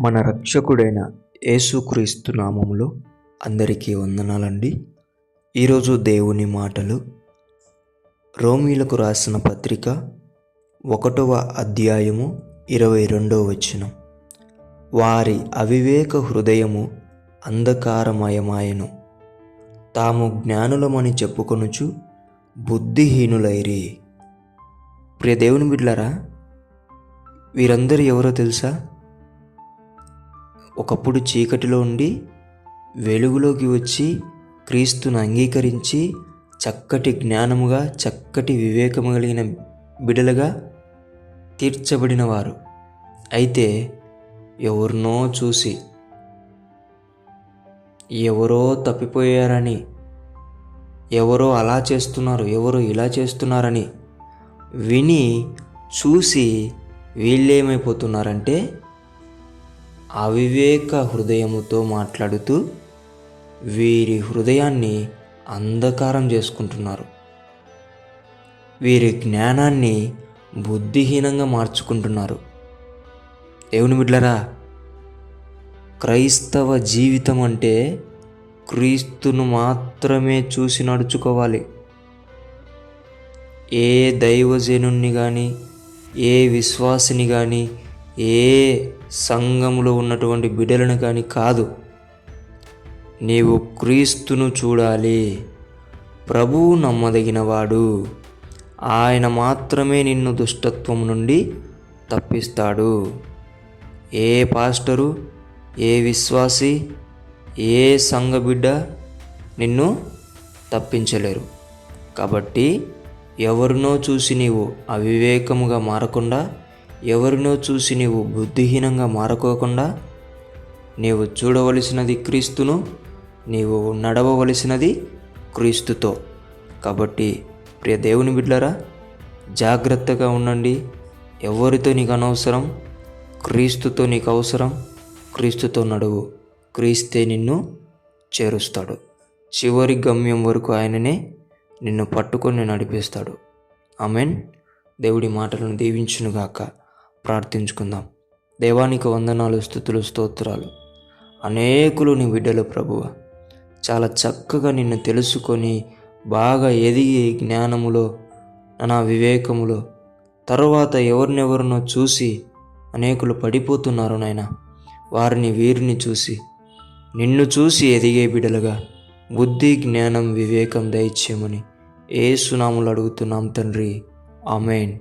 మన రక్షకుడైన యేసుక్రీస్తు నామములో అందరికీ వందనాలండి. ఈరోజు దేవుని మాటలు రోమీలకు రాసిన పత్రిక 1వ అధ్యాయము 22వ వచనం. వారి అవివేక హృదయము అంధకారమయమాయెను, తాము జ్ఞానులమని చెప్పుకొనుచు బుద్ధిహీనులైరి. ప్రియ దేవుని బిడ్డలారా, వీరందరూ ఎవరో తెలుసా? ఒకప్పుడు చీకటిలో ఉండి వెలుగులోకి వచ్చి క్రీస్తును అంగీకరించి చక్కటి జ్ఞానముగా, చక్కటి వివేకము కలిగిన బిడలుగా తీర్చబడిన వారు. అయితే ఎవరినో చూసి, ఎవరో తప్పిపోయారని, ఎవరో అలా చేస్తున్నారు, ఎవరో ఇలా చేస్తున్నారని విని చూసి వీళ్ళేమైపోతున్నారంటే అవివేక హృదయముతో మాట్లాడుతూ వీరి హృదయాన్ని అంధకారం చేసుకుంటున్నారు. వీరి జ్ఞానాన్ని బుద్ధిహీనంగా మార్చుకుంటున్నారు. దేవుని బిడ్డలారా, క్రైస్తవ జీవితం అంటే క్రీస్తును మాత్రమే చూసి నడుచుకోవాలి. ఏ దైవజనుణ్ణి కానీ, ఏ విశ్వాసిని కానీ, ఏ సంఘములో ఉన్నటువంటి బిడ్డలను కానీ కాదు. నీవు క్రీస్తును చూడాలి. ప్రభువు నమ్మదగినవాడు. ఆయన మాత్రమే నిన్ను దుష్టత్వం నుండి తప్పిస్తాడు. ఏ పాస్టరు, ఏ విశ్వాసి, ఏ సంఘ బిడ్డ నిన్ను తప్పించలేరు. కాబట్టి ఎవరినో చూసి నీవు అవివేకముగా మారకుండా, ఎవరినో చూసి నీవు బుద్ధిహీనంగా మారకోకుండా, నీవు చూడవలసినది క్రీస్తును, నీవు నడవవలసినది క్రీస్తుతో. కాబట్టి ప్రియ దేవుని బిడ్డలారా, జాగ్రత్తగా ఉండండి. ఎవరితో నీకు అనవసరం, క్రీస్తుతో నీకు అవసరం. క్రీస్తుతో నడువు. క్రీస్తే నిన్ను చేరుస్తాడు. చివరి గమ్యం వరకు ఆయననే నిన్ను పట్టుకొని నడిపిస్తాడు. ఆమెన్. దేవుడి మాటలను దీవించునుగాక. ప్రార్థించుకుందాం. దేవానికి వందనాలు, స్తుతులు, స్తోత్రాలు. అనేకులు నీ బిడ్డలు ప్రభువ చాలా చక్కగా నిన్ను తెలుసుకొని బాగా ఎదిగి జ్ఞానములో, నా వివేకములో, తరువాత ఎవరినెవరినో చూసి అనేకులు పడిపోతున్నారు నాయన. వారిని వీరిని చూసి నిన్ను చూసి ఎదిగే బిడ్డలుగా బుద్ధి, జ్ఞానం, వివేకం దయచేయమని యేసు నామములో అడుగుతున్నాం తండ్రి. ఆమేన్.